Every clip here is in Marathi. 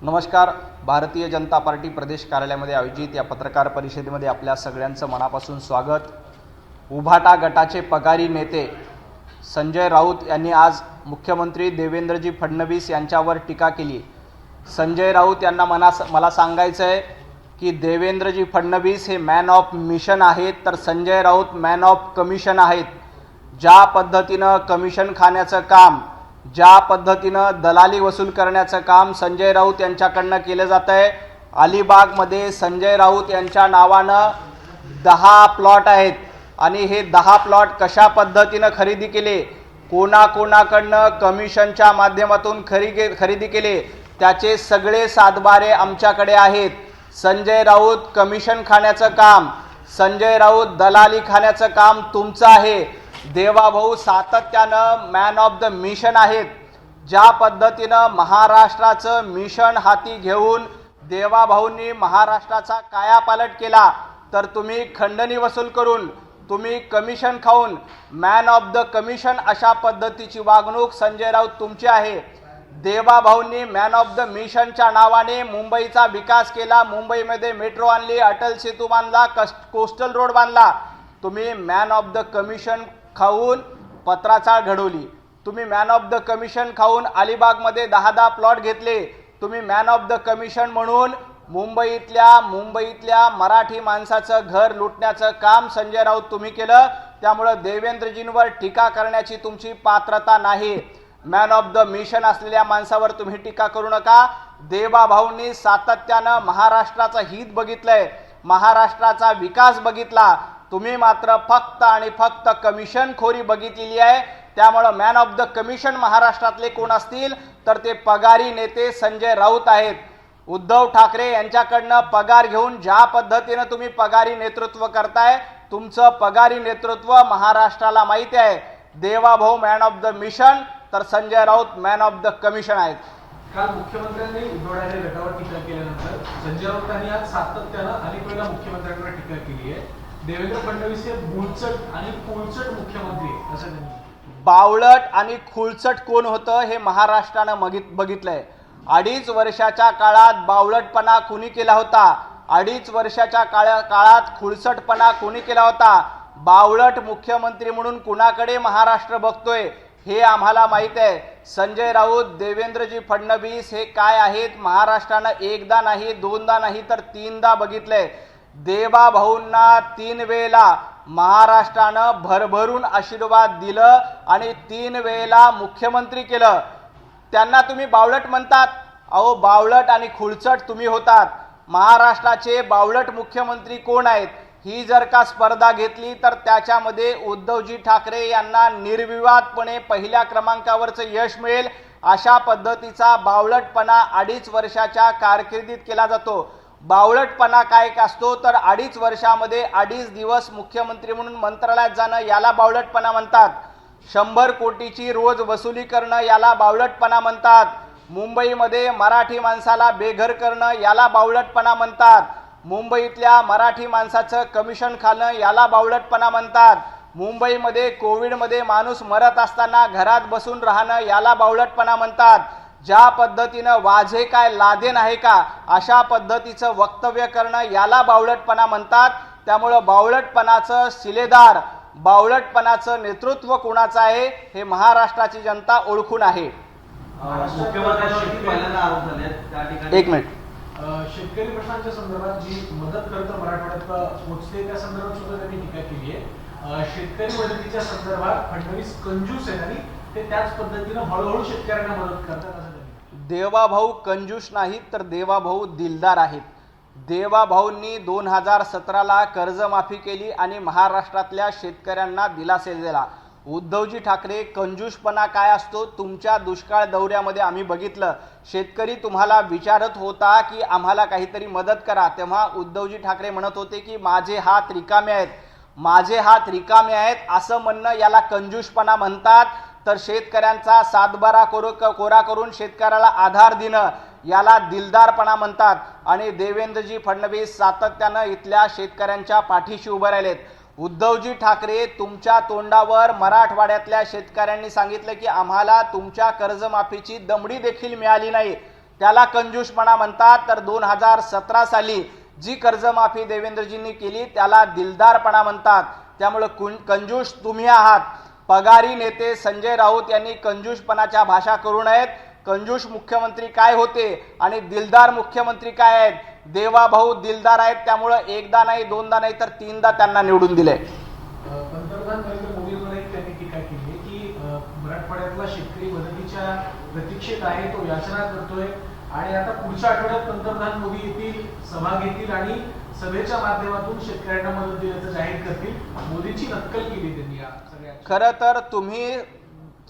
नमस्कार. भारतीय जनता पार्टी प्रदेश कार्यालयामध्ये आयोजित या पत्रकार परिषदेमध्ये आपल्या सगळ्यांचं मनापासून स्वागत. उभाटा गटाचे पगारी नेते संजय राऊत यांनी आज मुख्यमंत्री देवेंद्रजी फडणवीस यांच्यावर टीका केली. संजय राऊत यांना मला सांगायचं आहे की देवेंद्रजी फडणवीस हे मॅन ऑफ मिशन आहेत, तर Sanjay Raut man of commission आहेत. ज्या पद्धतीनं कमिशन खाण्याचं काम, ज्या पद्धतीनं दलाली वसूल करण्याचं काम संजय राऊत यांच्याकडनं केलं जात आहे. अलिबागमध्ये संजय राऊत यांच्या नावानं 10 प्लॉट आहेत आणि हे 10 प्लॉट कशा पद्धतीनं खरेदी केले, कोणाकोणाकडनं कमिशनच्या माध्यमातून खरेदी केले, त्याचे सगळे सातबारे आमच्याकडे आहेत. संजय राऊत कमिशन खाण्याचं काम, संजय राऊत दलाली खाण्याचं काम तुमचं आहे. देवाभाऊ सातत्यानं मॅन ऑफ द मिशन आहेत. ज्या पद्धतीनं महाराष्ट्राचं मिशन हाती घेऊन देवाभाऊंनी महाराष्ट्राचा कायापालट केला, तर तुम्ही खंडणी वसूल करून, तुम्ही कमिशन खाऊन मॅन ऑफ द कमिशन अशा पद्धतीची वागणूक संजय राऊत तुमची आहे. देवाभाऊंनी मॅन ऑफ द मिशनच्या नावाने मुंबईचा विकास केला, मुंबईमध्ये मेट्रो आणली, अटल सेतू बांधला, कोस्टल रोड बांधला. तुम्ही मॅन ऑफ द कमिशन खाऊन पत्राचाळ घडवली. तुम्ही मॅन ऑफ द कमिशन खाऊन अलिबागमध्ये 10 प्लॉट घेतले. तुम्ही मॅन ऑफ द कमिशन म्हणून मुंबईतल्या मराठी माणसाचं घर लुटण्याचं काम संजय राऊत तुम्ही केलं. त्यामुळे देवेंद्रजींवर टीका करण्याची तुमची पात्रता नाही. मॅन ऑफ द मिशन असलेल्या माणसावर तुम्ही टीका करू नका. देवाभाऊंनी सातत्यानं महाराष्ट्राचं हित बघितलंय, महाराष्ट्राचा विकास बघितला. तुम्ही मात्र फक्त आणि फक्त कमिशन खोरी बघितलेली आहे. त्यामुळे मॅन ऑफ द कमिशन महाराष्ट्रातले कोण असतील तर ते पगारी नेते संजय राऊत आहेत. उद्धव ठाकरे यांच्याकडनं पगार घेऊन ज्या पद्धतीनं तुम्ही पगारी नेतृत्व करताय, तुमचं पगारी नेतृत्व महाराष्ट्राला माहिती आहे. Devabhau man of the mission, तर Sanjay Raut man of the commission आहेत. काल मुख्यमंत्र्यांनी उद्धव ठाकरे गटावर टीका केल्यानंतर संजय राऊतांनी आज सातत्यानं अनेक वेळा मुख्यमंत्र्यांवर टीका केली आहे. देवेंद्र फडणवीस हे बुळचट आणि कुळचट मुख्यमंत्री असं त्यांनी. बावळट आणि खुळचट कोण होतं हे महाराष्ट्रानं बघितलंय. 2.5 वर्षाच्या काळात बावळटपणा कुणी केला होता, 2.5 वर्षाच्या काळात खुळचटपणा कुणी केला होता. बावळट मुख्यमंत्री म्हणून कुणाकडे महाराष्ट्र बघतोय हे आम्हाला माहित आहे. संजय राऊत, देवेंद्रजी फडणवीस हे काय आहेत महाराष्ट्रानं एकदा नाही, दोनदा नाही, तर 3दा बघितलंय. देवाभाऊंना 3 वेळेला महाराष्ट्रानं भरभरून आशीर्वाद दिलं आणि 3 वेळेला मुख्यमंत्री केलं. त्यांना तुम्ही बावळट म्हणतात. अहो, बावळट आणि खुळचट तुम्ही होतात. महाराष्ट्राचे बावळट मुख्यमंत्री कोण आहेत ही जर का स्पर्धा घेतली तर त्याच्यामध्ये उद्धवजी ठाकरे यांना निर्विवादपणे पहिल्या क्रमांकावरचं यश मिळेल. अशा पद्धतीचा बावळटपणा 2.5 वर्षाच्या कारकिर्दीत केला जातो. बावळटपणा काय असतो तर 2.5 वर्षामध्ये 2.5 दिवस मुख्यमंत्री म्हणून मंत्रालयात जाणं याला बावळटपणा म्हणतात. 100 कोटीची रोज वसुली करणं याला बावळटपणा म्हणतात. मुंबईमध्ये मराठी माणसाला बेघर करणं याला बावळटपणा म्हणतात. मुंबईतल्या मराठी माणसाचं कमिशन खाणं याला बावळटपणा म्हणतात. मुंबईमध्ये कोविडमध्ये माणूस मरत असताना घरात बसून राहणं याला बावळटपणा म्हणतात. ज्या पद्धतीनं वाझे काय लादेन आहे का अशा पद्धतीचं वक्तव्य करणं याला बावळटपणा म्हणतात. त्यामुळं बावळटपणाचं शिलेदार, बावळटपणाचं नेतृत्व कोणाचं आहे हे महाराष्ट्राची जनता ओळखून आहे. एक मिनिट. शेतकरी प्रश्नांच्या संदर्भात जी मदत करतं मराठवाड्यात पोहोचते त्या संदर्भात सुद्धा त्यांनी टीका केली आहे. शेतकरी मदतीच्या संदर्भात फडणवीस कंजूस आहेत आणि ते त्याच पद्धतीनं हळूहळू शेतकऱ्यांना मदत करतात असं त्यांनी. देवाभाऊ कंजूस नाहीत, तर देवाभाऊ दिलदार आहेत. देवाभाऊंनी 2017ला कर्जमाफी केली आणि महाराष्ट्रातल्या शेतकऱ्यांना दिलासा दिला. उद्धवजी ठाकरे कंजूसपणा काय असतो तुमच्या दुष्काळ दौऱ्यामध्ये आम्ही बघितलं. शेतकरी तुम्हाला विचारत होता की आम्हाला काहीतरी मदत करा, तेव्हा उद्धवजी ठाकरे म्हणत होते की माझे हात रिकामे आहेत, माझे हात रिकामे आहेत असं म्हणणं याला कंजूसपणा म्हणतात. तर शेतकऱ्यांचा सातबारा कोरा करून शेतकऱ्याला आधार देणं याला दिलदारपणा म्हणतात. आणि देवेंद्रजी फडणवीस सातत्यानं इथल्या शेतकऱ्यांच्या पाठीशी उभे राहिलेत. उद्धवजी ठाकरे तुमच्या तोंडावर मराठवाड्यातल्या शेतकऱ्यांनी सांगितलं की आम्हाला तुमच्या कर्जमाफीची दमडी देखील मिळाली नाही, त्याला कंजूसपणा म्हणतात, तर 2017 साली जी कर्जमाफी देवेंद्रजींनी केली त्याला दिलदारपणा म्हणतात. त्यामुळे कंजूस तुम्ही आहात. पगारी नेते संजय राऊत यांनी कंजूसपणाच्या भाषा करू नयेत. कंजूस मुख्यमंत्री काय होते आणि दिलदार मुख्यमंत्री काय आहेत? देवाभाऊ दिलदार आहेत, त्यामुळे एकदा नाही, दोनदा नाही, तर तीनदा त्यांना निवडून दिले. पंतप्रधान नरेंद्र मोदींवर एक त्यांनी टीका केली आहे की मराठवाड्यातला शेतकरी मदतीच्या प्रतीक्षेत आहे, तो याचना करतोय आणि आता पुढच्या आठवड्यात पंतप्रधान मोदी येतील, सभा घेतील आणि सभेच्या माध्यमातून शेतकऱ्यांना मदत दिल्याचं जाहीर करतील. मोदींची नक्कल केली त्यांनी या सगळ्या. खरं तर तुम्ही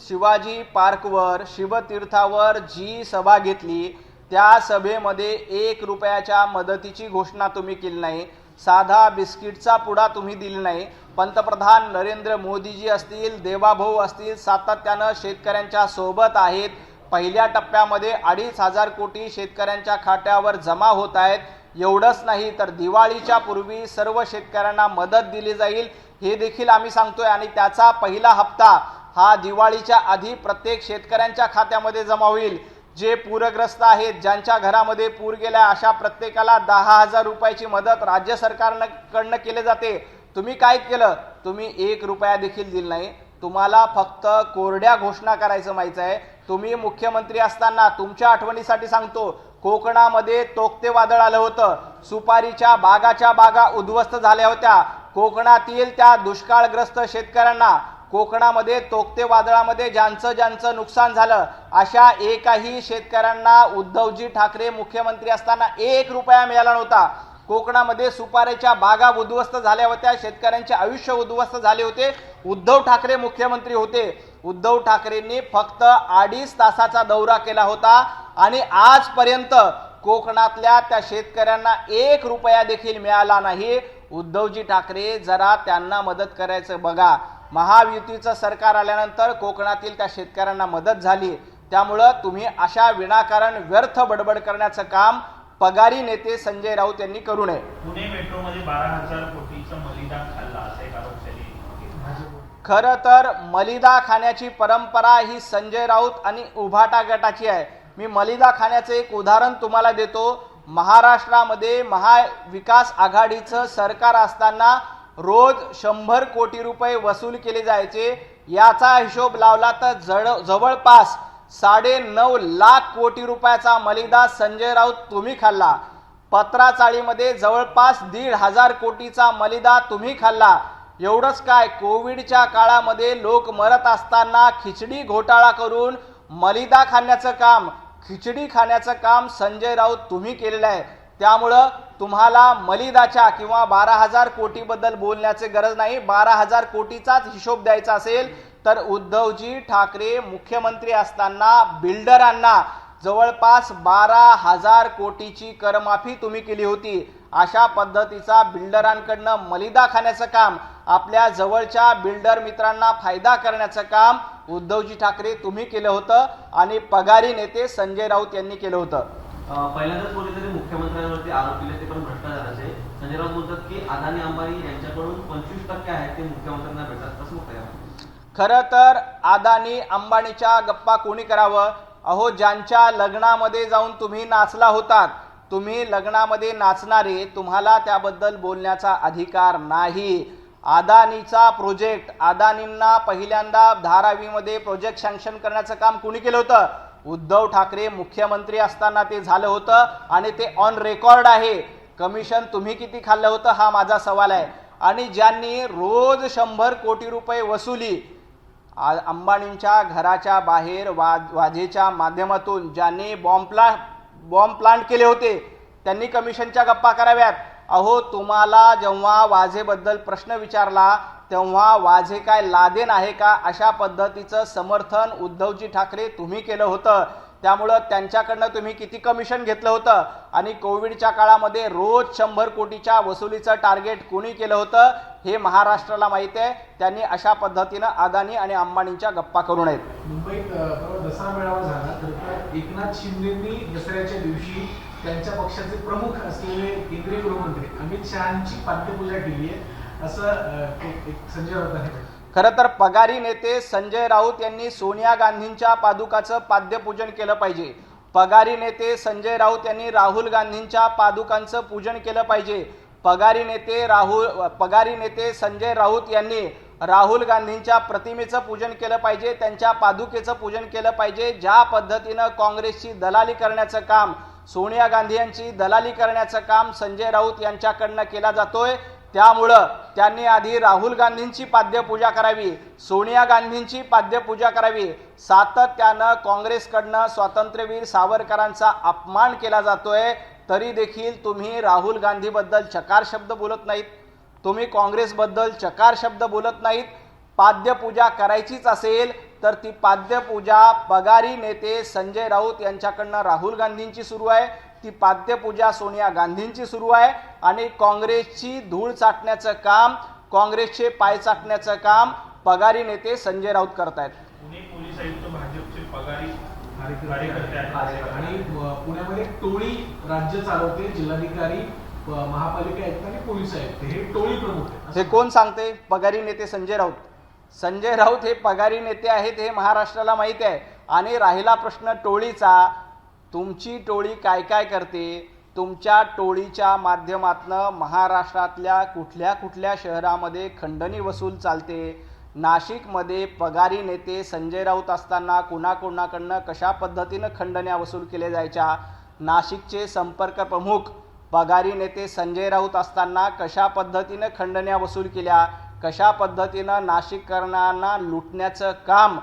शिवाजी पार्कवर, शिवतीर्थावर जी सभा घेतली त्या सभेमध्ये 1 रुपयाच्या मदतीची घोषणा तुम्ही केली नाही. साधा बिस्किटचा पुडा तुम्ही दिला नाही. पंतप्रधान नरेंद्र मोदीजी असतील, देवाभाऊ असतील, सातत्यानं शेतकऱ्यांच्या सोबत आहेत. पहिल्या टप्प्यामध्ये 2,500 कोटी शेतकऱ्यांच्या खात्यावर जमा होत आहेत. एवढंच नाही तर दिवाळीच्या पूर्वी सर्व शेतकऱ्यांना मदत दिली जाईल हे देखील आम्ही सांगतोय आणि त्याचा पहिला हप्ता हा दिवाळीच्या आधी प्रत्येक शेतकऱ्यांच्या खात्यामध्ये जमा होईल. जे पूरग्रस्त आहेत, ज्यांच्या घरामध्ये पूर गेला, अशा प्रत्येकाला 10,000 रुपयाची मदत राज्य सरकारकडनं केली जाते. तुम्ही काय केलं? तुम्ही 1 रुपया देखील दिला नाही. तुम्हाला फक्त कोरड्या घोषणा करायचं माहिती आहे. तुम्ही मुख्यमंत्री असताना, तुमच्या आठवणीसाठी सांगतो, कोकणामध्ये तोक्ते वादळ आलं होतं. सुपारीच्या बागा उद्ध्वस्त झाल्या होत्या. कोकणातील त्या दुष्काळग्रस्त शेतकऱ्यांना, कोकणामध्ये तोक्ते वादळामध्ये ज्यांचं नुकसान झालं, अशा एकाही शेतकऱ्यांना उद्धवजी ठाकरे मुख्यमंत्री असताना 1 रुपया मिळाला नव्हता. कोकणामध्ये सुपारीच्या बागा उद्ध्वस्त झाल्या होत्या, शेतकऱ्यांचे आयुष्य उद्ध्वस्त झाले होते. उद्धव ठाकरे मुख्यमंत्री होते. उद्धव ठाकरेंनी फक्त 2.5 तासाचा दौरा केला होता आणि आजपर्यंत कोकणातल्या त्या शेतकऱ्यांना 1 रुपया देखील मिळाला नाही. उद्धवजी ठाकरे जरा त्यांना मदत करायचं बघा. महायुतीचं सरकार आल्यानंतर कोकणातील त्या शेतकऱ्यांना मदत झाली. त्यामुळं तुम्ही अशा विनाकारण व्यर्थ बडबड करण्याचं काम पगारी नेते संजय राऊत यांनी करू नये. पुणे मेट्रोमध्ये 12,000 कोटीचा मलिदा खाल्ला असा एक आरोप त्यांनी. खरं तर मलिदा खाण्याची परंपरा ही संजय राऊत आणि उभाटा गटाची आहे. मी मलिदा खाण्याचं एक उदाहरण तुम्हाला देतो. महाराष्ट्रामध्ये महाविकास आघाडीचं सरकार असताना रोज 100 कोटी रुपये वसूल केले जायचे. याचा हिशोब लावला तर जवळपास 9.5 लाख कोटी रुपयाचा मलिदा संजय राऊत तुम्ही खाल्ला. पत्राचाळीमध्ये जवळपास 1,500 कोटीचा मलिदा तुम्ही खाल्ला. एवढंच काय, कोविडच्या काळामध्ये लोक मरत असताना खिचडी घोटाळा करून मलिदा खाण्याचं काम, खिचडी खाण्याचं काम संजय राऊत तुम्ही केलेलं आहे. त्यामुळं तुम्हाला मलिदाच्या किंवा 12,000 कोटीबद्दल बोलण्याची गरज नाही. 12,000 कोटीचाच हिशोब द्यायचा असेल तर उद्धवजी ठाकरे मुख्यमंत्री असताना बिल्डरांना जवळपास 12,000 कोटीची करमाफी तुम्ही केली होती. अशा पद्धतीचा बिल्डरांकडनं मलिदा खाण्याचं काम, आपल्या जवळच्या बिल्डर मित्रांना फायदा करण्याचं काम उद्धवजी ठाकरे तुम्ही केलं होतं आणि पगारी नेते संजय राऊत यांनी केलं होतं. पहिल्यांदाच कोणीतरी मुख्यमंत्र्यांवरती आरोप केले, ते पण भ्रष्टाचाराचे. संजय राऊत बोलतात की अदानी अंबानी यांच्याकडून 25% आहेत ते मुख्यमंत्र्यांना भेटतात. कसं होतं? खरं तर अदानी अंबानीच्या गप्पा कोणी करावं? अहो, ज्यांच्या लग्नामध्ये जाऊन तुम्ही नाचला होतात, तुम्ही लग्नामध्ये नाचणारे, तुम्हाला त्याबद्दल बोलण्याचा अधिकार नाही. अदानीचा प्रोजेक्ट, अदानींना पहिल्यांदा धारावीमध्ये प्रोजेक्ट सँक्शन करण्याचं काम कोणी केलं होतं? उद्धव ठाकरे मुख्यमंत्री असताना ते झालं होतं आणि ते ऑन रेकॉर्ड आहे. कमिशन तुम्ही किती खाल्लं होतं हा माझा सवाल आहे. आणि ज्यांनी रोज 100 कोटी रुपये वसुली अंबानींच्या घराच्या बाहेर वाजेच्या माध्यमातून ज्यांनी बॉम्ब प्लांट केले होते, त्यांनी कमिशनच्या गप्पा कराव्यात. अहो, तुम्हाला जेव्हा वाझेबद्दल प्रश्न विचारला तेव्हा वाझे काय लादेन आहे का, अशा पद्धतीचं समर्थन उद्धवजी ठाकरे तुम्ही केलं होतं. त्यामुळं त्यांच्याकडनं तुम्ही किती कमिशन घेतलं होतं आणि कोविडच्या काळामध्ये रोज 100 कोटीच्या वसुलीचं टार्गेट कोणी केलं होतं हे महाराष्ट्राला माहिती आहे. त्यांनी अशा पद्धतीनं अदानी आणि अंबानींच्या गप्पा करू नयेत. मुंबईत दसरा मेळावा झाला तर एकनाथ शिंदेंनी दसऱ्याच्या दिवशी त्यांच्या पक्षाचे प्रमुख असलेले केंद्रीय गृहमंत्री अमित शहांची पाद्यपूजा केली आहे, असं एक संजय राऊत आहे. खरं तर पगारी नेते संजय राऊत यांनी सोनिया गांधींच्या पादुकाचं पाद्यपूजन केलं पाहिजे. पगारी नेते संजय राऊत यांनी राहुल गांधींच्या पादुकांचं पूजन केलं पाहिजे. पगारी नेते संजय राऊत यांनी राहुल गांधींच्या प्रतिमेचं पूजन केलं पाहिजे, त्यांच्या पादुकेचं पूजन केलं पाहिजे. ज्या पद्धतीनं काँग्रेसची दलाली करण्याचं काम, सोनिया गांधी यांची दलाली करण्याचं काम संजय राऊत यांच्याकडनं केला जातोय, त्यामुळं त्यांनी आधी राहुल गांधींची पाद्यपूजा करावी, सोनिया गांधींची पाद्यपूजा करावी. सातत्यानं काँग्रेसकडनं स्वातंत्र्यवीर सावरकरांचा अपमान केला जातोय, तरी देखील तुम्ही राहुल गांधीबद्दल चकार शब्द बोलत नाहीत, तुम्ही काँग्रेसबद्दल चकार शब्द बोलत नाहीत. पाद्यपूजा करायचीच असेल तर ती पाद्यपूजा पगारी नेते संजय राऊत यांच्याकडनं राहुल गांधींची सुरू आहे, ती पाद्यपूजा सोनिया गांधींची सुरू आहे आणि काँग्रेसची धूळ चाटण्याचं काम, काँग्रेसचे पाय चाटण्याचं काम पगारी नेते संजय राऊत करतायत. पुणे पोलीस आयुक्त भाजपचे पगारी कार्यकर्ते आहेत आणि पुण्यामध्ये टोळी राज्य चालवते, जिल्हाधिकारी, महापालिका आयुक्त आणि पोलीस आयुक्त हे टोळी प्रमुख आहेत. हे कोण सांगते? पगारी नेते संजय राऊत. संजय राऊत हे पगारी नेते आहेत हे महाराष्ट्राला माहिती आहे. आणि राहिला प्रश्न टोळीचा, तुमची टोळी काय काय करते? तुमच्या टोळीच्या माध्यमातनं महाराष्ट्रातल्या कुठल्या कुठल्या शहरामध्ये खंडणी वसूल चालते? नाशिकमध्ये पगारी नेते संजय राऊत असताना कुणाकुणाकडनं कशा पद्धतीनं खंडण्या वसूल केल्या जायच्या? नाशिकचे संपर्क प्रमुख पगारी नेते संजय राऊत असताना कशा पद्धतीनं खंडण्या वसूल केल्या? कशा पद्धतीनं नाशिककरांना लुटण्याचं काम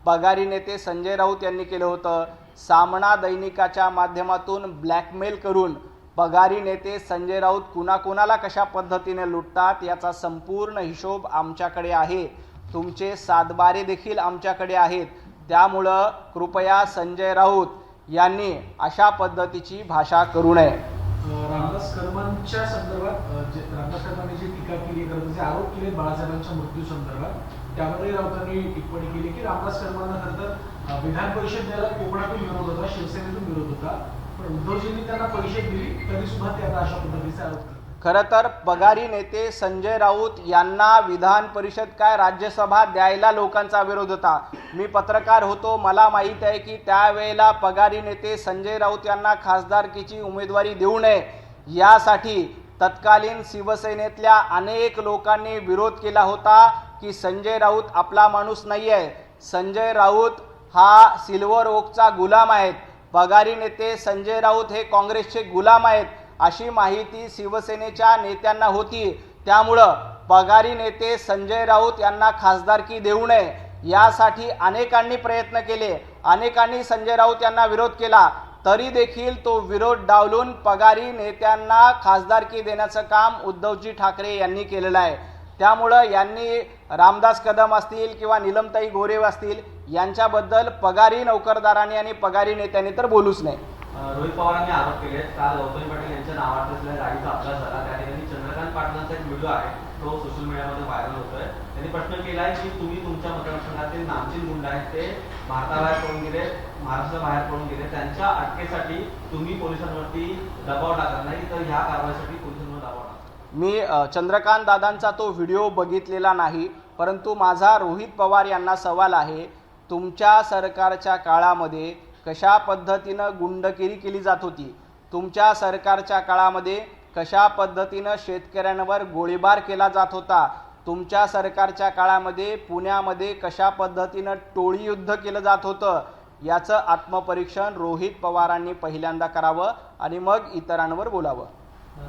पगारी नेते संजय राऊत यांनी केलं होतं? सामना दैनिकाच्या माध्यमातून ब्लॅकमेल करून पगारी नेते संजय राऊत कुणाकुणाला कशा पद्धतीने लुटतात याचा संपूर्ण हिशोब आमच्याकडे आहे. तुमचे सातबारे देखील आमच्याकडे आहेत. त्यामुळं कृपया संजय राऊत यांनी अशा पद्धतीची भाषा करू नये. रामदास कदमांच्या संदर्भात रामदास कदमांनी जी टीका केली, जे आरोप केले बाळासाहेबांच्या मृत्यू संदर्भात, त्यामध्ये राऊतांनी टिप्पणी केली की रामदास कदमांना खरं तर विधान परिषद द्यायला कोकणातून विरोध होता, शिवसेनेतून विरोध होता, पण उद्धवजींनी त्यांना परिषद दिली तरी सुद्धा ते आता अशा पद्धतीचे आरोप करतात. खरं तर पगारी नेते संजय राऊत यांना विधान परिषद काय राज्यसभा द्यायला लोकांचा विरोध होता. मी पत्रकार होतो, मला माहीत आहे की त्यावेळेला पगारी नेते संजय राऊत यांना खासदारकीची उमेदवारी देऊ नये यासाठी तत्कालीन शिवसेनेतल्या अनेक लोकांनी विरोध केला होता की संजय राऊत आपला माणूस नाही आहे, संजय राऊत हा सिल्वर ओकचा गुलाम आहेत, पगारी नेते संजय राऊत हे काँग्रेसचे गुलाम आहेत अशी माहिती शिवसेनेच्या नेत्यांना होती. त्यामुळं पगारी नेते संजय राऊत यांना खासदारकी देऊ नये यासाठी अनेकांनी प्रयत्न केले, अनेकांनी संजय राऊत यांना विरोध केला, तरी देखील तो विरोध डावलून पगारी नेत्यांना खासदारकी देण्याचं काम उद्धवजी ठाकरे यांनी केलेलं आहे. त्यामुळं यांनी रामदास कदम असतील किंवा नीलमताई गोरे असतील यांच्याबद्दल पगारी नोकरदारांनी आणि पगारी नेत्यांनी तर बोलूच नाही. रोहित पवारांनी आरोप केले. काल गौतमी पाटील यांच्या नावात असलेल्या गाडीचा अपघात झाला, त्या ठिकाणी चंद्रकांत पाटलांचा एक व्हिडिओ आहे, तो सोशल मीडियामध्ये व्हायरल होतोय. त्यांनी प्रश्न केलाय की तुम्ही तुमच्या मतदारसंघातील नामचीन गुंड आहेत, ते भारताबाहेर पळून गेले, महाराष्ट्राबाहेर पळून गेले, त्यांच्या अटकेसाठी तुम्ही पोलिसांवरती दबाव टाकत नाही, तर ह्या कारवाईसाठी पोलिसांवर दबाव टाका. मी चंद्रकांत दादांचा तो व्हिडिओ बघितलेला नाही, परंतु माझा रोहित पवार यांना सवाल आहे, तुमच्या सरकारच्या काळामध्ये कशा पद्धतीनं गुंडगिरी केली जात होती? तुमच्या सरकारच्या काळामध्ये कशा पद्धतीनं शेतकऱ्यांवर गोळीबार केला जात होता? तुमच्या सरकारच्या काळामध्ये पुण्यामध्ये कशा पद्धतीनं टोळी युद्ध केलं जात होतं? याचं आत्मपरीक्षण रोहित पवारांनी पहिल्यांदा करावं आणि मग इतरांवर बोलावं.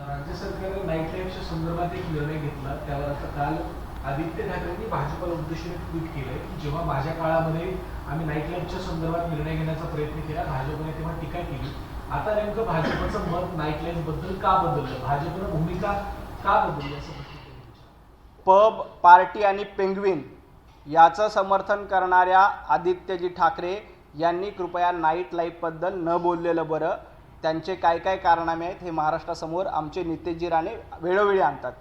राज्य सरकारने नाईट लाईफच्या संदर्भात एक निर्णय घेतला, त्यावर आता काल आदित्य ठाकरेंनी भाजपला उद्देशून ट्विट केलंय की जेव्हा माझ्या काळामध्ये आम्ही नाईट लाईफच्या संदर्भात निर्णय घेण्याचा प्रयत्न केला, भाजपने तेव्हा टीका केली. आता नेमकं भाजपचं मत नाईट लाईफ बद्दल का बदललं, भाजपनं भूमिका का बदलली असं प्रश्न केला. पब, पार्टी आणि पेंग्विन याचं समर्थन करणाऱ्या आदित्यजी ठाकरे यांनी कृपया नाईट लाईफबद्दल न बोललेलं बरं. त्यांचे काय काय कारनामे आहेत हे महाराष्ट्रासमोर आमचे नितेशजी राणे वेळोवेळी आणतात.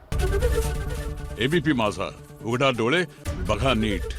एबीपी माझा, उघडा डोळे बघा नीट.